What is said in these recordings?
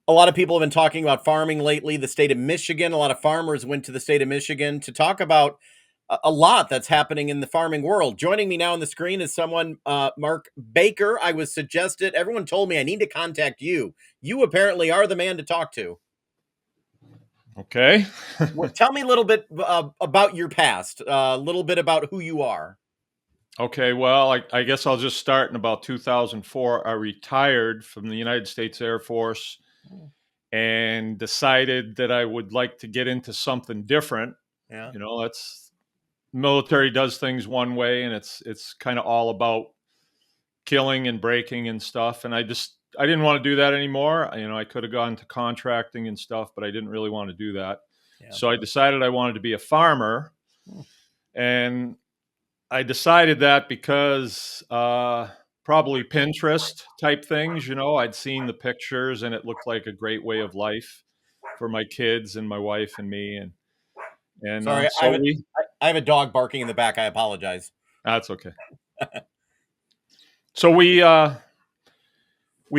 A lot of people have been talking about farming lately. The state of Michigan, a lot of farmers went to the state of Michigan to talk about a lot that's happening in the farming world. Joining me now on the screen is someone, Mark Baker. I was suggested, everyone told me I need to contact you. You apparently are the man to talk to. Okay. Tell me a little bit about your past, a little bit about who you are. Okay. Well, I guess I'll just start in about 2004. I retired from the United States Air Force and decided that I would like to get into something different. Yeah. That's military does things one way, and it's kind of all about killing and breaking and stuff. And I didn't want to do that anymore. I could have gone to contracting and stuff, but I didn't really want to do that. Yeah. So I decided I wanted to be a farmer, Hmm. and I decided that because probably Pinterest type things. I'd seen the pictures and it looked like a great way of life for my kids and my wife and me, and Sorry, so we. I have a dog barking in the back. I apologize. That's okay. So we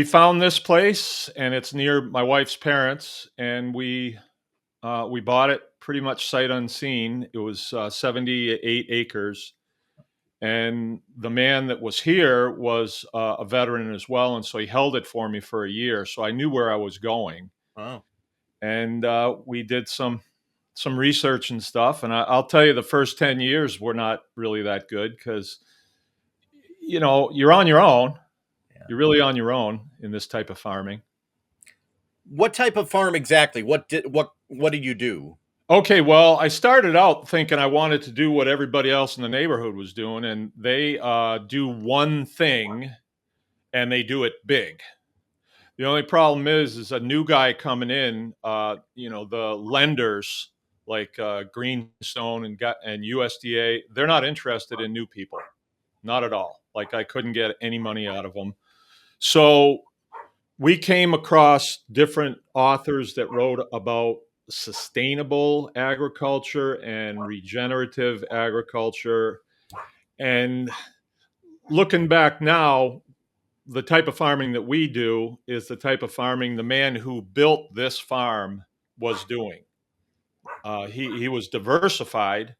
found this place, and it's near my wife's parents, and we bought it pretty much sight unseen. It was 78 acres. And the man that was here was a veteran as well, and so he held it for me for a year, so I knew where I was going. Oh, And we did some research and stuff. And I'll tell you, the first 10 years were not really that good because you're on your own. yeah. You're really on your own in this type of farming. What type of farm exactly? What did you do? Okay, well, I started out thinking I wanted to do what everybody else in the neighborhood was doing, and they do one thing, and they do it big. The only problem is a new guy coming in. The lenders like Greenstone and USDA, they're not interested in new people, not at all. Like I couldn't get any money out of them. So we came across different authors that wrote about sustainable agriculture and regenerative agriculture. And looking back now, the type of farming that we do is the type of farming the man who built this farm was doing. He was diversified,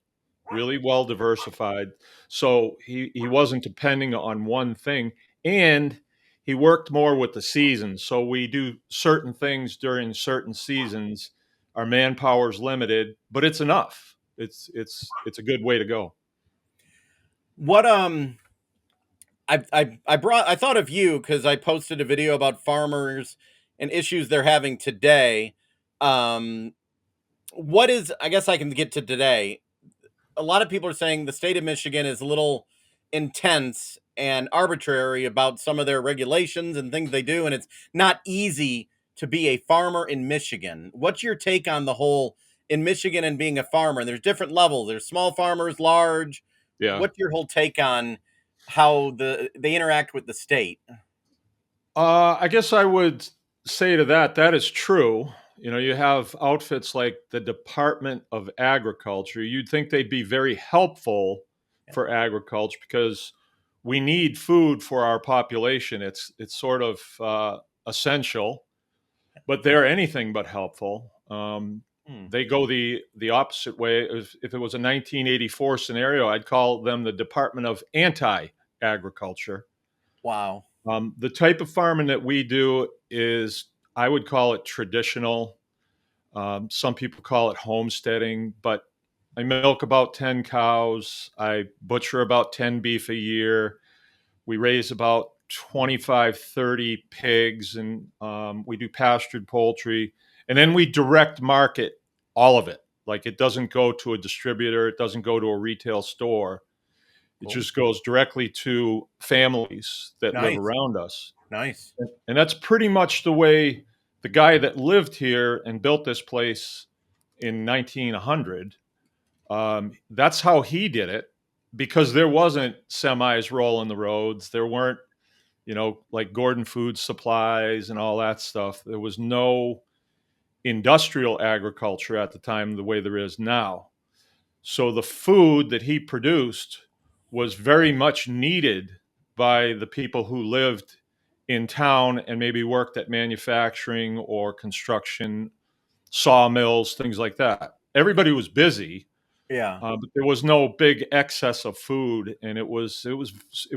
really well diversified. So he wasn't depending on one thing. And he worked more with the seasons. So we do certain things during certain seasons. Our manpower is limited, but it's enough. It's a good way to go. What I thought of you because I posted a video about farmers and issues they're having today. Um, what is I guess I can get to today. A lot of people are saying the state of Michigan is a little intense and arbitrary about some of their regulations and things they do, and it's not easy to be a farmer in Michigan. What's your take on the whole in Michigan and being a farmer? And there's different levels. There's small farmers, large. Yeah. What's your whole take on how they interact with the state? I guess I would say to that is true. You have outfits like the Department of Agriculture. You'd think they'd be very helpful Yeah. for agriculture because we need food for our population. It's sort of essential, but they're anything but helpful. Hmm. They go the opposite way. If it was a 1984 scenario, I'd call them the Department of Anti-Agriculture. Wow. The type of farming that we do is, I would call it traditional. Some people call it homesteading, but I milk about 10 cows. I butcher about 10 beef a year. We raise about 25, 30 pigs, and we do pastured poultry. And then we direct market all of it. Like it doesn't go to a distributor, it doesn't go to a retail store. It Cool. just goes directly to families that live Nice. around us. Nice. And that's pretty much the way the guy that lived here and built this place in 1900, that's how he did it because there wasn't semis rolling the roads. There weren't, like Gordon Food Supplies and all that stuff. There was no industrial agriculture at the time the way there is now. So the food that he produced was very much needed by the people who lived in town and maybe worked at manufacturing or construction, sawmills, things like that. Everybody was busy, Yeah. but there was no big excess of food, and it was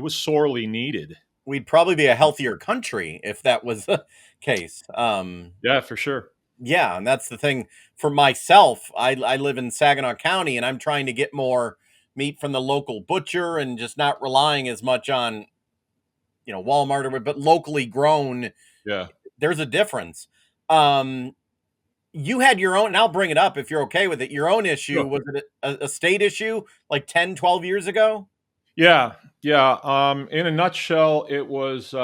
sorely needed. We'd probably be a healthier country if that was the case. Yeah, for sure. Yeah, and that's the thing for myself. I live in Saginaw County, and I'm trying to get more meat from the local butcher and just not relying as much on, Walmart but locally grown. Yeah. There's a difference. Um, you had your own, and I'll bring it up if you're okay with it. Your own issue, Sure. was it a state issue like 10, 12 years ago? Yeah, yeah. In a nutshell, it was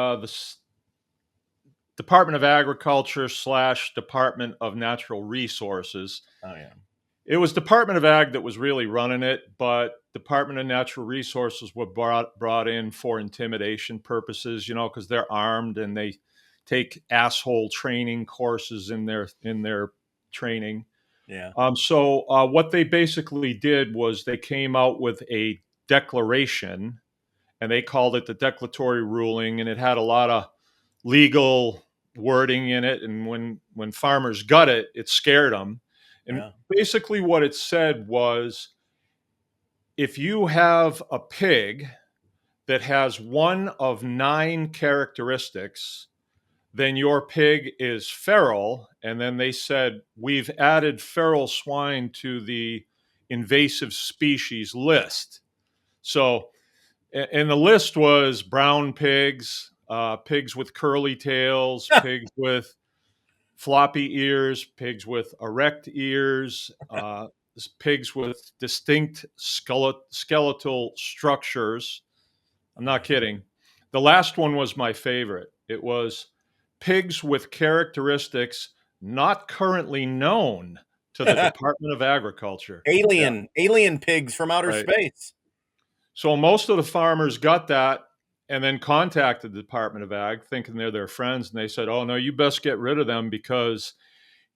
Department of Agriculture slash Department of Natural Resources. Oh yeah. It was Department of Ag that was really running it, but Department of Natural Resources were brought in for intimidation purposes, because they're armed and they take asshole training courses in their training. Yeah. So what they basically did was they came out with a declaration, and they called it the declaratory ruling, and it had a lot of legal wording in it. And when farmers got it, it scared them. And Yeah. basically, what it said was, if you have a pig that has one of 9 characteristics, then your pig is feral. And then they said, we've added feral swine to the invasive species list. So, and the list was brown pigs, pigs with curly tails, pigs with floppy ears, pigs with erect ears, pigs with distinct skeletal structures. I'm not kidding. The last one was my favorite. It was pigs with characteristics not currently known to the Department of Agriculture. Yeah, Alien pigs from outer right. space. So most of the farmers got that and then contacted the Department of Ag thinking they're their friends. And they said, oh, no, you best get rid of them because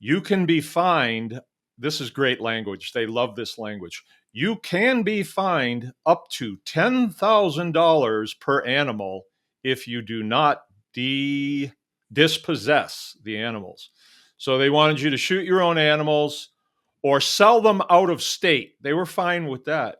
you can be fined. This is great language. They love this language. You can be fined up to $10,000 per animal if you do not dispossess the animals. So they wanted you to shoot your own animals or sell them out of state. They were fine with that.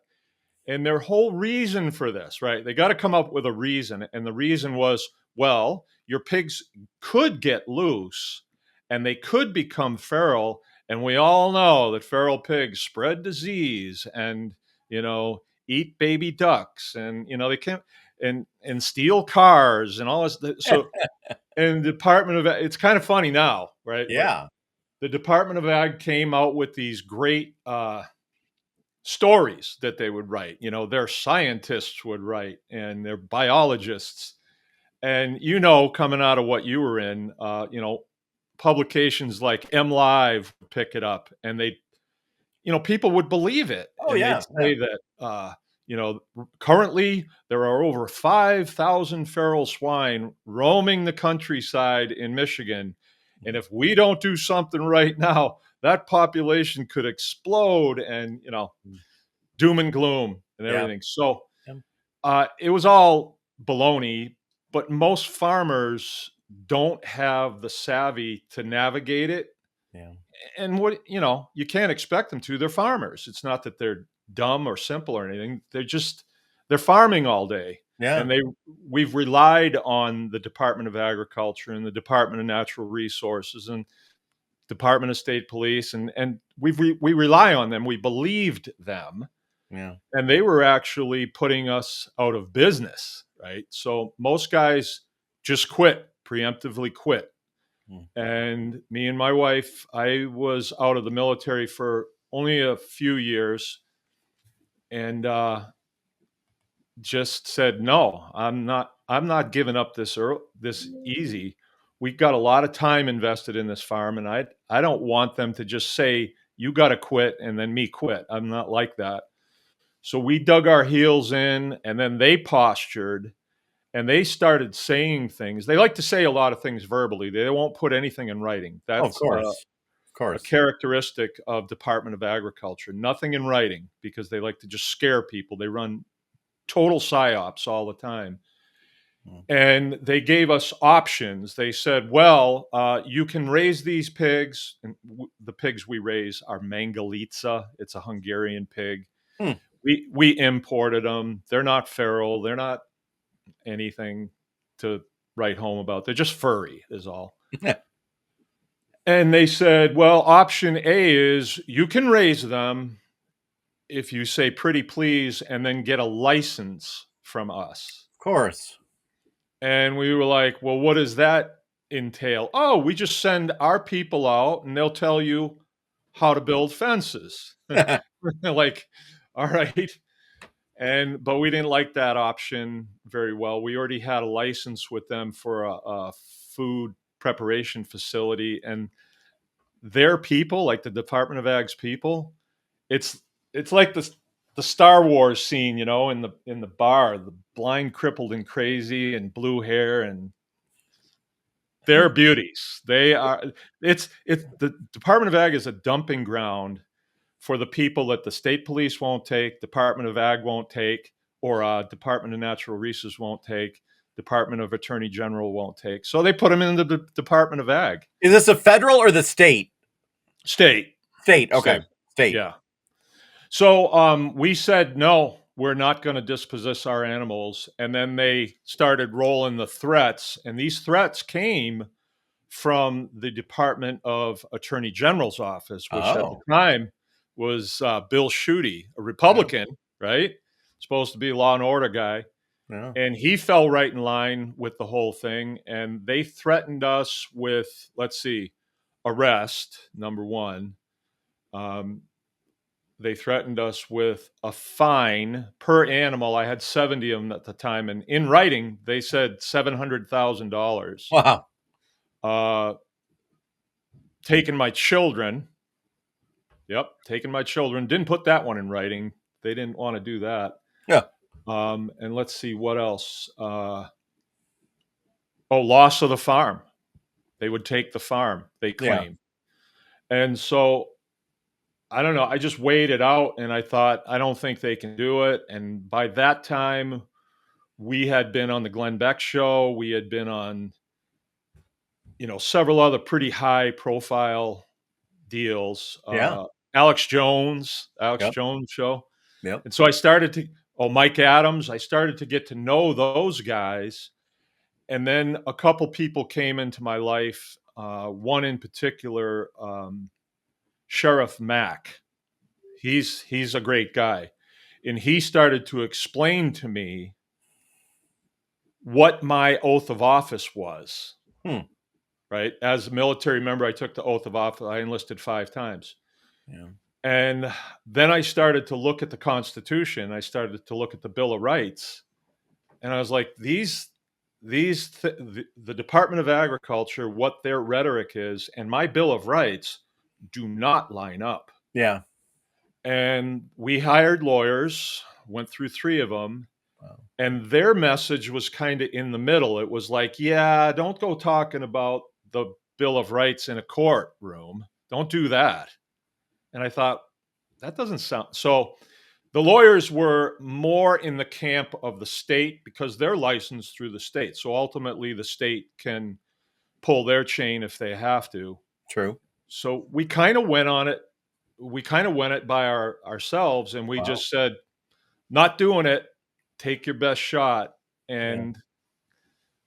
And their whole reason for this, right? They got to come up with a reason. And the reason was, well, your pigs could get loose and they could become feral. And we all know that feral pigs spread disease and, eat baby ducks and, they can't, and steal cars and all this. So, and the Department of, it's kind of funny now, right? But Yeah. the Department of Ag came out with these great, stories that they would write. Their scientists would write and their biologists. And coming out of what you were in, publications like M Live would pick it up, and people would believe it, Oh and they'd yeah. Yeah. say that, currently there are over 5,000 feral swine roaming the countryside in Michigan, and if we don't do something right now, that population could explode, and doom and gloom and Yeah. everything. So Yeah. it was all baloney, but most farmers don't have the savvy to navigate it. Yeah. And you can't expect them to. They're farmers. It's not that they're dumb or simple or anything. They're farming all day. Yeah. And we've relied on the Department of Agriculture and the Department of Natural Resources and Department of State Police, and we rely on them. We believed them, Yeah. and they were actually putting us out of business, right? So most guys just quit, preemptively quit. Mm. And me and my wife, I was out of the military for only a few years, and just said, no, I'm not giving up this easy. We got a lot of time invested in this farm, and I don't want them to just say, you got to quit and then me quit. I'm not like that. So we dug our heels in, and then they postured and they started saying things. They like to say a lot of things verbally. They won't put anything in writing. Oh, of That's course. Of a course. characteristic of Department of Agriculture. Nothing in writing because they like to just scare people. They run total psyops all the time. Mm. And they gave us options. They said, well, you can raise these pigs. And the pigs we raise are Mangalitsa. It's a Hungarian pig. Hmm. We imported them. They're not feral. They're not anything to write home about. They're just furry, is all. And they said, well, option A is you can raise them if you say pretty please and then get a license from us. Of course. And we were like, well, what does that entail? Oh, we just send our people out and they'll tell you how to build fences. Like, all right. But we didn't like that option very well. We already had a license with them for a food preparation facility, and their people, like the Department of Ag's people, it's it's like the Star Wars scene, in the bar, the blind, crippled, and crazy, and blue hair, and they're beauties. They are. It's the Department of Ag is a dumping ground for the people that the state police won't take, Department of Ag won't take, or Department of Natural Resources won't take, Department of Attorney General won't take. So they put them in the Department of Ag. Is this a federal or the state? State. State. Okay. State. State. Yeah. So we said, no, we're not going to dispossess our animals. And then they started rolling the threats. And these threats came from the Department of Attorney General's office, which at the Oh. time was Bill Schuette, a Yeah. Republican, right? Supposed to be a law and order guy. Yeah. And he fell right in line with the whole thing. And they threatened us with, let's see, arrest, number one. They threatened us with a fine per animal. I had 70 of them at the time. And in writing, they said $700,000. Wow. Taking my children. Yep, taking my children. Didn't put that one in writing. They didn't want to do that. Yeah. And let's see what else. Loss of the farm. They would take the farm, they Yeah. claim. And so I don't know. I just weighed it out and I thought, I don't think they can do it. And by that time, we had been on the Glenn Beck show. We had been on, several other pretty high profile deals. Yeah. Alex Yep. Jones show. Yep. And so I started to, Mike Adams, I started to get to know those guys. And then a couple people came into my life. One in particular, Sheriff Mack. He's a great guy. And he started to explain to me what my oath of office was. Hmm. Right? As a military member, I took the oath of office. I enlisted 5 times. Yeah. And then I started to look at the Constitution. I started to look at the Bill of Rights. And I was like, the Department of Agriculture, what their rhetoric is, and my Bill of Rights do not line up. Yeah. And we hired lawyers, went through 3 of them, Wow. and their message was kind of in the middle. It was like, yeah, don't go talking about the Bill of Rights in a courtroom. Don't do that. And I thought, that doesn't sound so. The lawyers were more in the camp of the state because they're licensed through the state. So ultimately, the state can pull their chain if they have to. True. So we kind of went on it. We kind of went it by ourselves, and we Wow. just said, not doing it. Take your best shot. And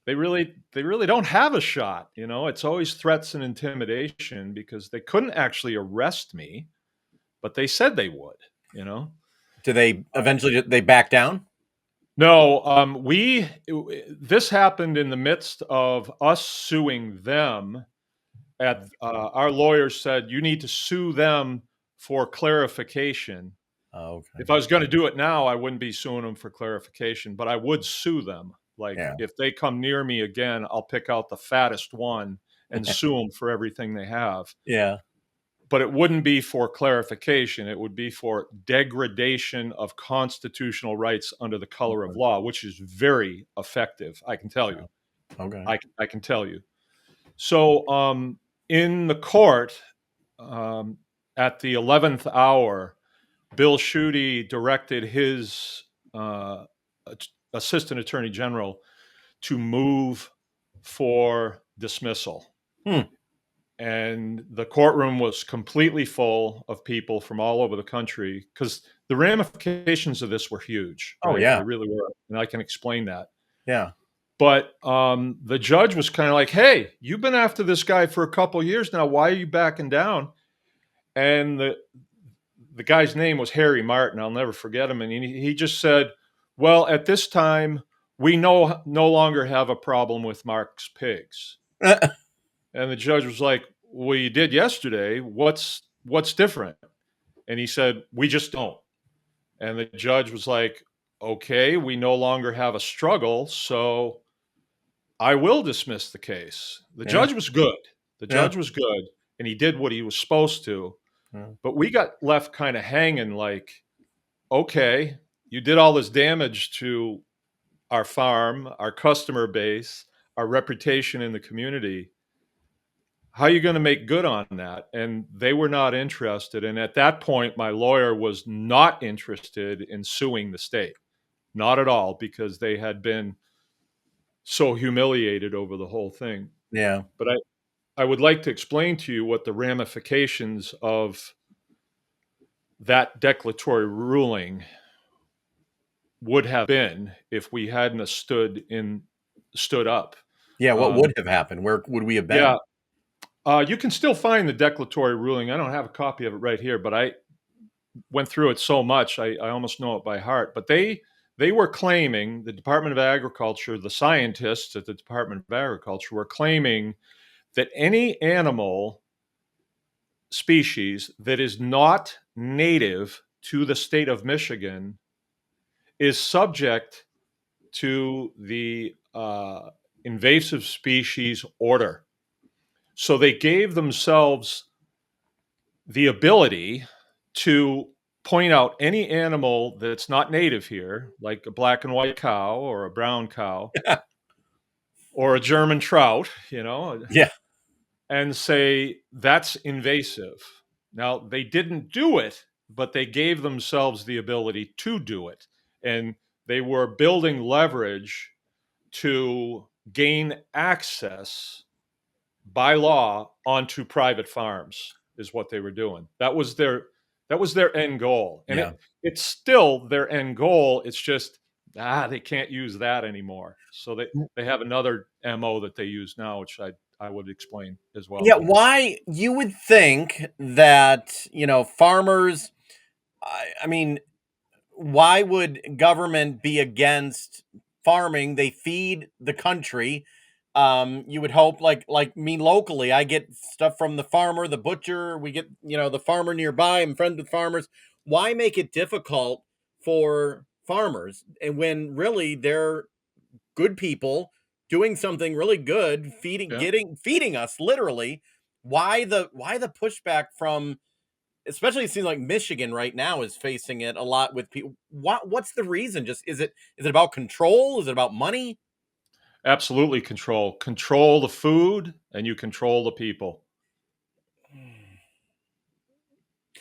they really don't have a shot. It's always threats and intimidation because they couldn't actually arrest me, but they said they would. Do they eventually they back down? No, this happened in the midst of us suing them. Our lawyers said you need to sue them for clarification. Oh, okay. If I was going to do it now, I wouldn't be suing them for clarification, but I would sue them. Like Yeah. if they come near me again, I'll pick out the fattest one and sue them for everything they have. Yeah. But it wouldn't be for clarification. It would be for degradation of constitutional rights under the color of law, which is very effective. I can tell you. Okay. I can tell you. So in the court, at the 11th hour, Bill Schuette directed his assistant attorney general to move for dismissal. Hmm. And the courtroom was completely full of people from all over the country because the ramifications of this were huge, Oh right? They yeah. really were. And I can explain that. Yeah. But the judge was kind of like, hey, you've been after this guy for a couple of years now. Why are you backing down? And the guy's name was Harry Martin. I'll never forget him. And he just said, well, at this time, we no longer have a problem with Mark's pigs. And the judge was like, well, you did yesterday. What's different? And he said, we just don't. And the judge was like, okay, we no longer have a struggle. So I will dismiss the case. The Yeah. judge was good. The Yeah. judge was good. And he did what he was supposed to. Yeah. But we got left kind of hanging like, okay, you did all this damage to our farm, our customer base, our reputation in the community. How are you going to make good on that? And they were not interested. And at that point, my lawyer was not interested in suing the state, not at all, because they had been so humiliated over the whole thing. Yeah. But I would like to explain to you what the ramifications of that declaratory ruling would have been if we hadn't have stood up. Yeah. What Um, would have happened? Where would we have yeah, been? you can still find the declaratory ruling. I don't have a copy of it right here, but I went through it so much I almost know it by heart. But they were claiming, the Department of Agriculture, the scientists at the Department of Agriculture were claiming that any animal species that is not native to the state of Michigan is subject to the invasive species order. So they gave themselves the ability to point out any animal that's not native here, like a black and white cow or a brown cow or a German trout, Yeah. and say that's invasive. Now, they didn't do it, but they gave themselves the ability to do it. And they were building leverage to gain access by law onto private farms is what they were doing. That was their end goal. And Yeah. it's still their end goal. It's just they can't use that anymore. So they have another MO that they use now, which I would explain as Yeah. well. Why you would think that, farmers, I mean, why would government be against farming? They feed the country. You would hope, like me locally, I get stuff from the farmer, the butcher. We get, the farmer nearby. I'm friends with farmers. Why make it difficult for farmers? And when really they're good people doing something really good, Yeah. feeding us literally. Why the pushback from, especially it seems like Michigan right now is facing it a lot with people. What's the reason? Just is it about control? Is it about money? Absolutely control the food, and you control the people.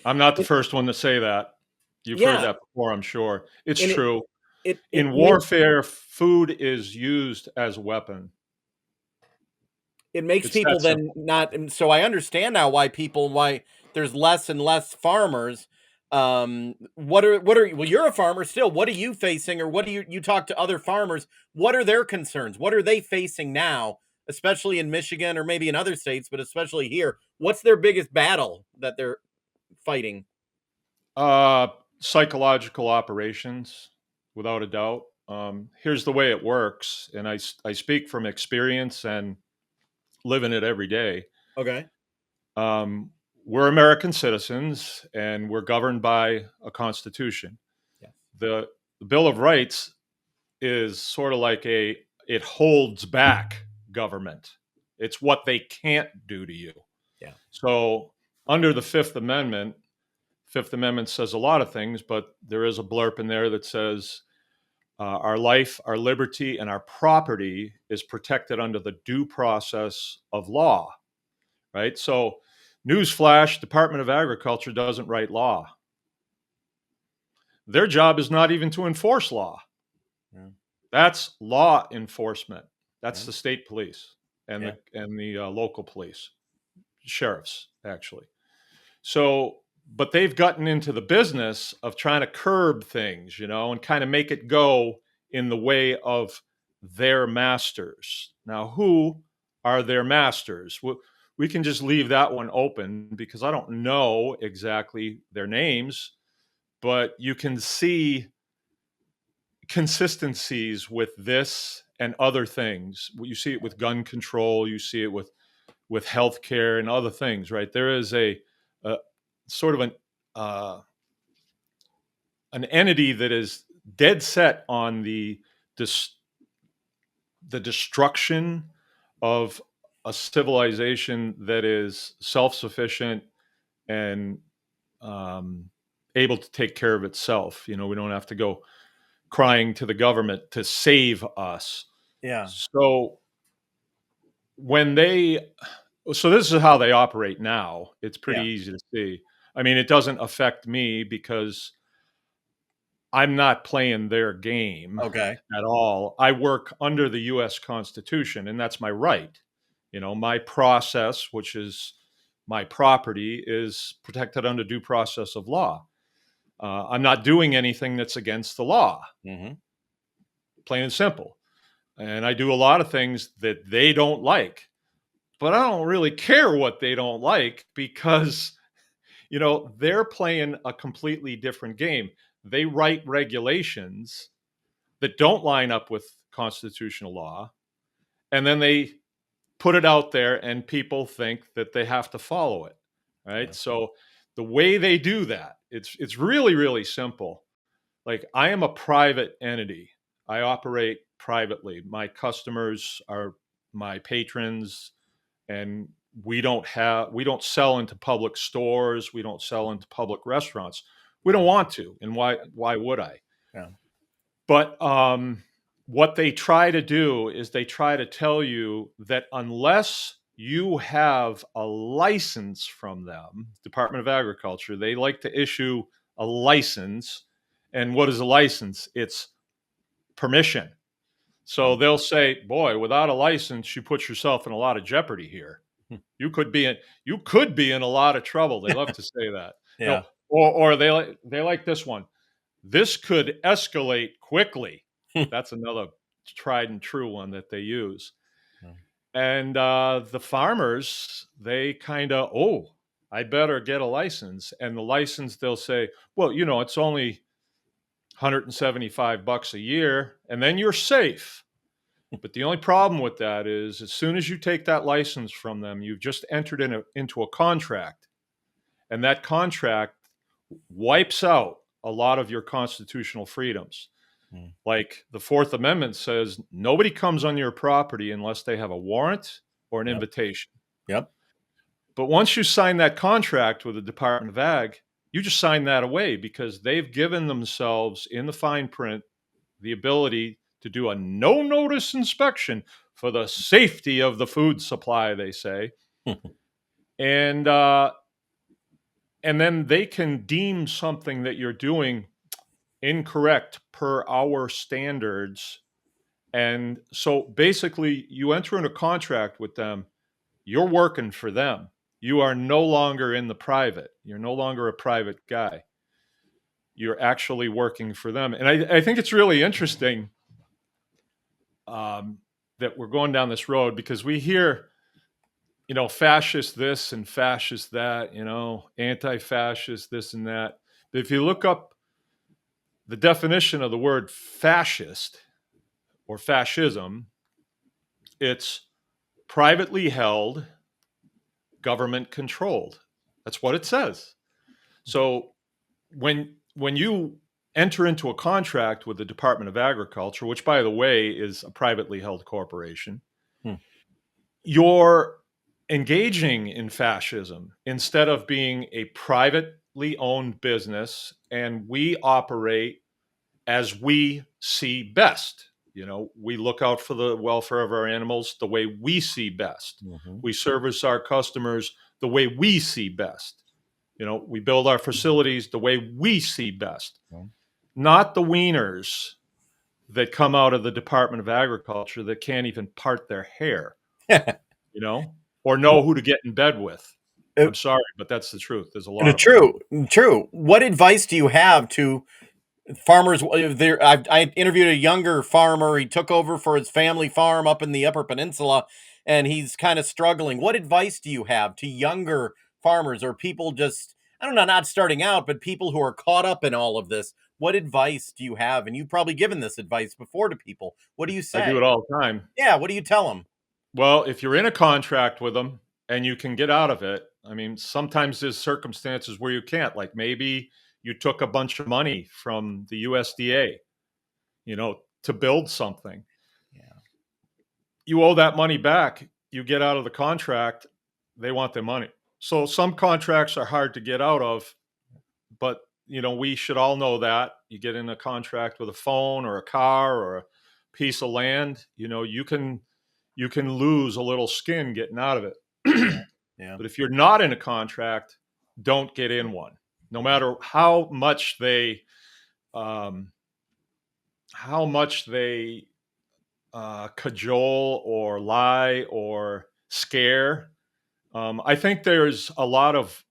I'm not the It, first one to say that. You've heard yeah, that before, I'm sure. It's and it true. it it In make, warfare, food is used as a weapon. it makes It's that people then simple. not. And so I understand now why there's less and less farmers. Well, you're a farmer still. What are you facing, or what do you talk to other farmers? What are their concerns? What are they facing now, especially in Michigan or maybe in other states, but especially here? What's their biggest battle that they're fighting? Uh, Psychological operations, without a doubt. Here's the way it works, and I speak from experience and living it every day. Okay. Um, we're American citizens, and we're governed by a constitution. Yes. The Bill of Rights is sort of like it holds back government. It's what they can't do to you. Yeah. So under the Fifth Amendment says a lot of things, but there is a blurb in there that says our life, our liberty, and our property is protected under the due process of law. Right. So, newsflash: Department of Agriculture doesn't write law. Their job is not even to enforce law. Yeah. That's law enforcement. That's Yeah. the state police and Yeah. the local police, sheriffs, actually. So, but they've gotten into the business of trying to curb things, and kind of make it go in the way of their masters. Now, who are their masters? We can just leave that one open because I don't know exactly their names, but you can see consistencies with this and other things. You see it with gun control, you see it with healthcare and other things, right? There is a sort of uh, an entity that is dead set on dis- the destruction of a civilization that is self sufficient and um, able to take care of itself. We don't have to go crying to the government to save us. Yeah. So when they so this is how they operate now. It's pretty Yeah. easy to see. I mean, it doesn't affect me because I'm not playing their game Okay. at all. I work under the US Constitution, and that's my right. My process, which is my property, is protected under due process of law. I'm not doing anything that's against the law, Hmm. plain and simple. And I do a lot of things that they don't like, but I don't really care what they don't like because they're playing a completely different game. They write regulations that don't line up with constitutional law, and then they put it out there, and people think that they have to follow it, right? Yeah. So the way they do that, it's really really simple. Like, I am a private entity. I operate privately. My customers are my patrons, and we don't sell into public stores, we don't sell into public restaurants. We don't want to, and why would I? Yeah. But what they try to do is they try to tell you that unless you have a license from them, Department of Agriculture, they like to issue a license. And what is a license? It's permission. So Yeah. they'll say, "Boy, without a license, you put yourself in a lot of jeopardy here. You could be in a lot of trouble." They love to say that. Yeah. Or they like this one. This could escalate quickly. That's another tried and true one that they use. And the farmers, they kind of, I better get a license. And the license, they'll say, well, it's only $175 a year, and then you're safe. But the only problem with that is, as soon as you take that license from them, you've just entered into a contract, and that contract wipes out a lot of your constitutional freedoms. Mm. Like, the Fourth Amendment says nobody comes on your property unless they have a warrant or an Yep. invitation. Yep. But once you sign that contract with the Department of Ag, you just sign that away because they've given themselves in the fine print the ability to do a no notice inspection for the safety of the food supply, they say. And and then they can deem something that you're doing incorrect per our standards. And so basically, you enter in a contract with them, you're working for them. You are no longer in the private. You're no longer a private guy. You're actually working for them. And I think it's really interesting that we're going down this road because we hear, fascist this and fascist that, anti fascist this and that. But if you look up the definition of the word fascist or fascism, it's privately held, government controlled. That's what it says. So when you enter into a contract with the Department of Agriculture, which by the way is a privately held corporation, Hmm. you're engaging in fascism instead of being a privately owned business, and we operate as we see best. We look out for the welfare of our animals the way we see best. Hmm. We service our customers the way we see best. We build our facilities the way we see best, not the wieners that come out of the Department of Agriculture that can't even part their hair, you know, or know who to get in bed with. Uh, I'm sorry, but that's the truth. There's a lot of them. True, true. What advice do you have to farmers? There, I interviewed a younger farmer. He took over for his family farm up in the Upper Peninsula, and he's kind of struggling. What advice do you have to younger farmers or people just, I don't know, not starting out, but people who are caught up in all of this? What advice do you have? And you've probably given this advice before to people. What do you I do say? it all the time. Yeah, what do you tell them? Well, if you're in a contract with them and you can get out of it, I mean, sometimes there's circumstances where you can't. Like maybe you took a bunch of money from the USDA, to build something. Yeah. You owe that money back. You get out of the contract, they want their money. So some contracts are hard to get out of, but we should all know that. You get in a contract with a phone or a car or a piece of land, you can lose a little skin getting out of it. Yeah. Yeah. But if you're not in a contract, don't get in one. No matter um, how much they cajole or lie or scare. I think there's a lot of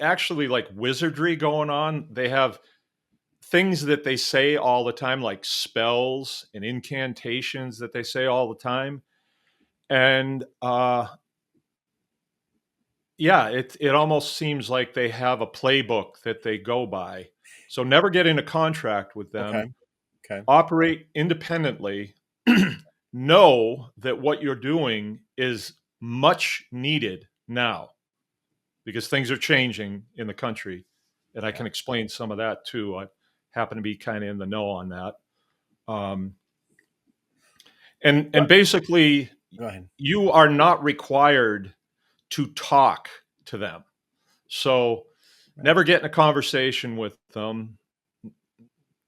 actually like wizardry going on. They have things that they say all the time, like spells and incantations that they say all the time. And yeah, it almost seems like they have a playbook that they go by. So never get in a contract with Okay. them. Okay. Operate independently. Know that what you're doing is much needed now because things are changing in the country, and I Yeah. can explain some of that too. I happen to be kind of in the know on that. Um, and Well, basically, go ahead. you are not required to talk to them. So Right. never get in a conversation with them.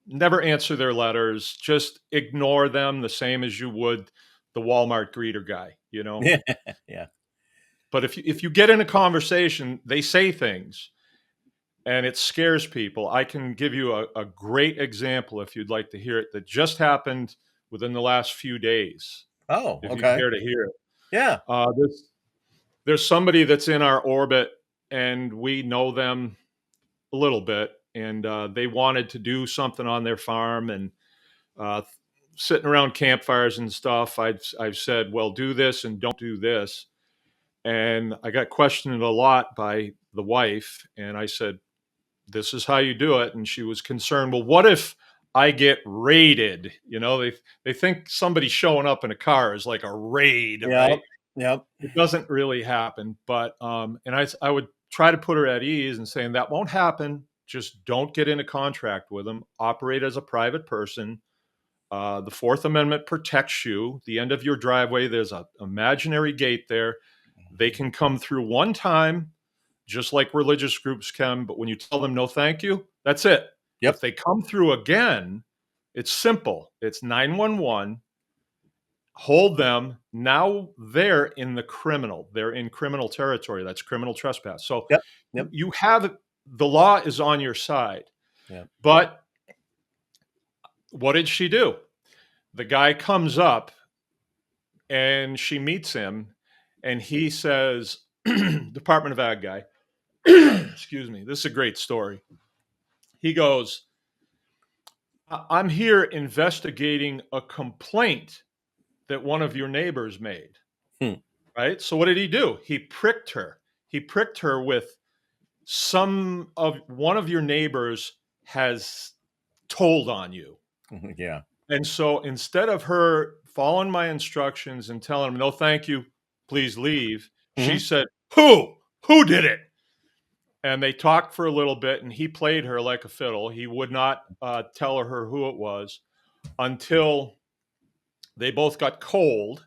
Never answer their letters. Just ignore them the same as you would the Walmart greeter guy. Yeah. Yeah. But if you get in a conversation, they say things and it scares people. I can give you a great example if you'd like to hear it that just happened within the last few days, Oh, if you okay. care to hear it. Yeah. There's somebody that's in our orbit and we know them a little bit, and they wanted to do something on their farm and uh, sitting around campfires and stuff. I've said, well, do this and don't do this. And I got questioned a lot by the wife, and I said, this is how you do it. And she was concerned, well, what if I get raided? They think somebody showing up in a car is like a raid, Yep. right? Yep. It doesn't really happen, but and I would try to put her at ease and saying that won't happen. Just don't get in a contract with them. Operate as a private person. The Fourth Amendment protects you. The end of your driveway, there's an imaginary gate there. They can come through one time, just like religious groups can. But when you tell them no, thank you, that's it. If Yep. they come through again, it's simple. It's 911. Hold them. Now they're in the criminal. They're in criminal territory. That's criminal trespass. So Yep. you, Yep. you have the law is on your side. Yep. But what did she do? The guy comes up and she meets him and he says, Department of Ag guy, excuse me, this is a great story. He goes, I'm here investigating a complaint that one of your neighbors made. Hmm. Right? So what did he do? He pricked her. He pricked her with one of your neighbors has told on you. Yeah. And so instead of her following my instructions and telling him, no, thank you, please leave, she Hmm. said, Who did it? And they talked for a little bit and he played her like a fiddle. He would not tell her who it was until they both got cold.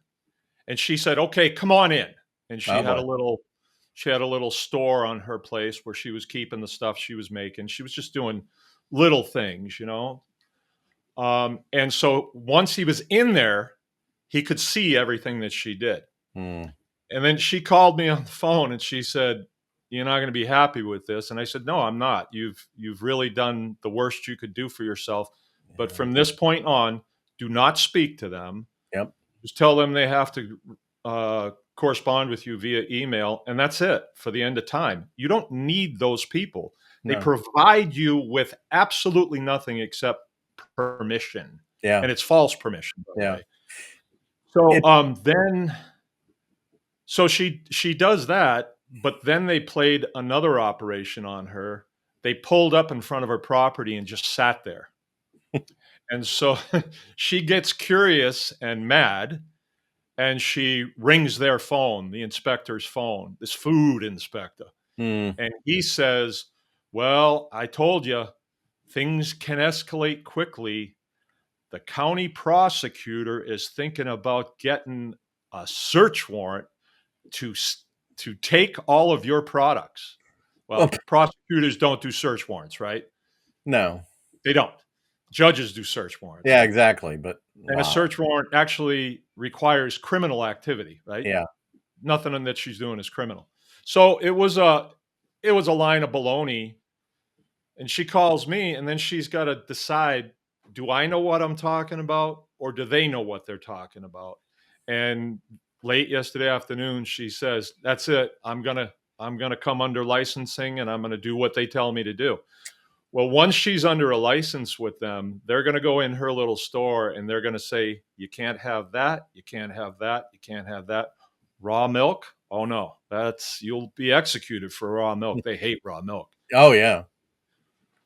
And she said, okay, come on in. And Oh boy. she had a little store on her place where she was keeping the stuff she was making. She was just doing little things. And so once he was in there, he could see everything that she did. Hmm. And then she called me on the phone and she said, you're not going to be happy with this. And I said, no, I'm not. You've really done the worst you could do for yourself. But Yeah. from this point on, Do not speak to them. Yep. Just tell them they have to correspond with you via email, and that's it for the end of time. You don't need those people. They No. provide you with absolutely nothing except permission, Yeah. and it's false permission, by the Yeah. way. So It then, so she does that, but then they played another operation on her. They pulled up in front of her property and just sat there. And so she gets curious and mad, and she rings their phone, the inspector's phone, this food inspector. mm, And he says, "Well, I told you, things can escalate quickly. The county prosecutor is thinking about getting a search warrant to to take all of your products." well, Well, prosecutors don't do search warrants, right? no. They don't. Judges do search Yeah, warrants. exactly, but And a wow. search warrant actually requires criminal activity, right? Yeah. Nothing in that she's doing is criminal. So it was a line of baloney. And she calls me, and then she's got to decide, do I know what I'm talking about, or do they know what they're talking about? And late yesterday afternoon, she says, "That's it. I'm gonna come under licensing, and I'm gonna do what they tell me to do." Well, once she's under a license with them, they're going to go in her little store and they're going to say, "You can't have that. You can't have that. You can't have that. Raw milk? Oh no, you'll be executed for raw milk. They hate raw milk." Oh, yeah.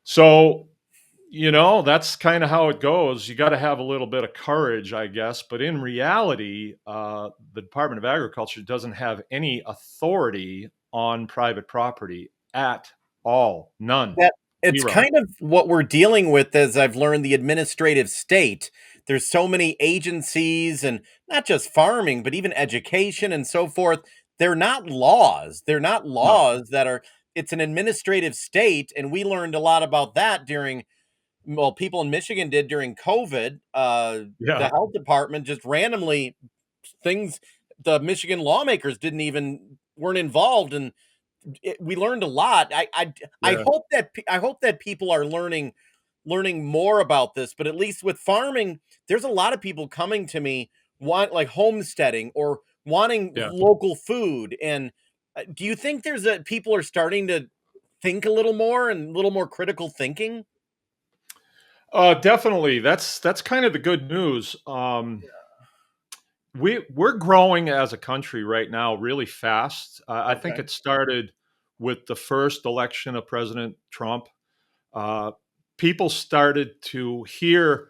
So, that's kind of how it goes. You got to have a little bit of courage, I guess. But in reality, the Department of Agriculture doesn't have any authority on private property at all. None. That it's Zero. kind of what we're dealing with as I've learned the administrative state. There's so many agencies and not just farming, but even education and so forth. They're not laws. They're not No. laws that are it's an administrative state, and we learned a lot about that during well, people in Michigan did during COVID. The Yeah. health department just randomly things the Michigan lawmakers didn't even weren't involved, and we learned a lot. I Yeah. hope that I hope that people are learning more about this. But at least with farming, there's a lot of people coming to me want like homesteading or wanting Yeah. local food. And do you think there's a people are starting to think a little more and a little more critical thinking? Definitely. That's kind of the good news. We're growing as a country right now really fast. I think Okay. it started with the first election of President Trump. Uh, People started to hear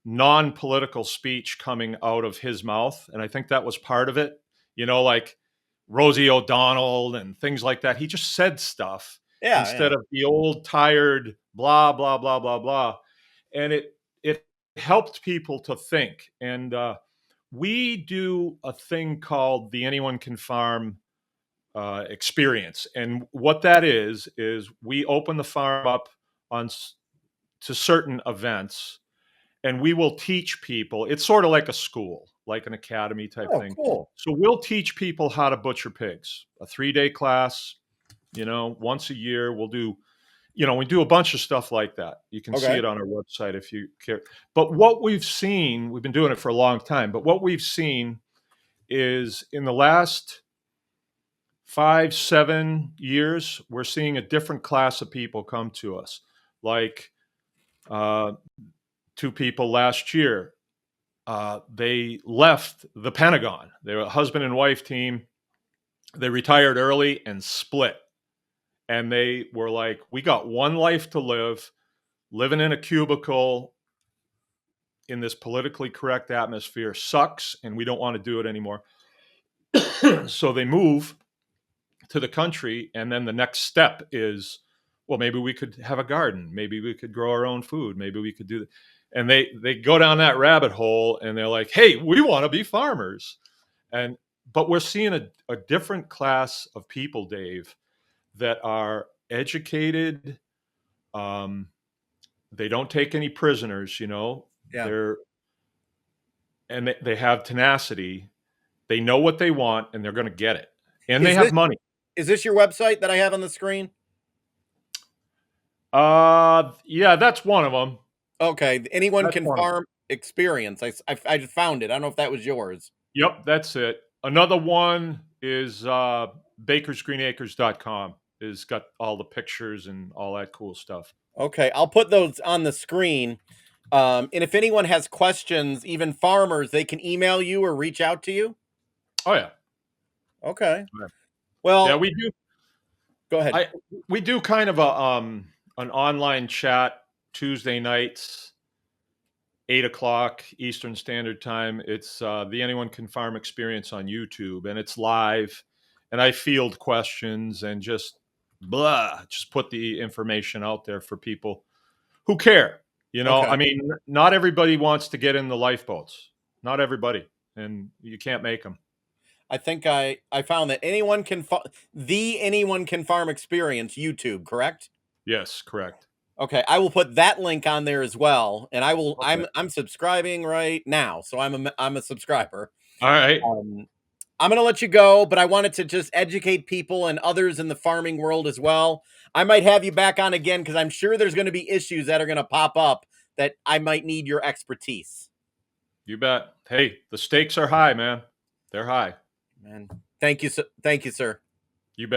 non-political speech coming out of his mouth, and I think that was part of it. Like Rosie O'Donnell and things like that. He just said stuff Yeah, instead yeah. of the old tired blah blah blah blah blah, and it helped people to think. And we do a thing called the Anyone Can Farm experience, and what that is we open the farm up on to certain events, and we will teach people. It's sort of like a school, like an academy type Oh, thing. cool. So we'll teach people how to butcher pigs, a 3-day class, once a year. We do a bunch of stuff like that. You can see Okay. it on our website if you care. But what we've been doing it for a long time, but what we've seen is in the last 5, 7 years, we're seeing a different class of people come to us. Like uh, two people last year, they left the Pentagon. They were a husband and wife team. They retired early and split. And they were like, "We got one life to live, living in a cubicle in this politically correct atmosphere sucks, and we don't want to do it anymore." So they move to the country, and then the next step is, well, maybe we could have a garden, maybe we could grow our own food, maybe we could do that. And they go down that rabbit hole, and they're like, "Hey, we want to be farmers." And but we're seeing a different class of people, Dave, that are educated. um, they don't take any prisoners, Yeah. they're and they have tenacity. They know what they want, and they're going to get it, and they Is have this money. is this your website that I have on the screen? Yeah, that's one of them. Okay, anyone That's can one of them. farm experience. I just found it. I don't know if that was yours. Yep, that's it. Another one is bakersgreenacres.com. Is got all the pictures and all that cool stuff. Okay, I'll put those on the screen. And if anyone has questions, even farmers, they can email you or reach out to you. Oh yeah. Okay. Yeah, yeah, Well, we do. go ahead. We do kind of a an online chat Tuesday nights, 8 o'clock Eastern Standard Time. It's the Anyone Can Farm Experience on YouTube, and it's live. And I field questions and just put the information out there for people who care. I Okay. mean, not everybody wants to get in the lifeboats. Not everybody, and you can't make them. I think I found that anyone can farm experience YouTube, correct? Yes, correct. Okay, I will put that link on there as well, and Okay. I'm subscribing right now, so I'm a subscriber. All right. Um, I'm gonna let you go, but I wanted to just educate people and others in the farming world as well. I might have you back on again because I'm sure there's going to be issues that are going to pop up that I might need your expertise. You bet. Hey, the stakes are high, man. They're high. Man, thank you, thank you, sir.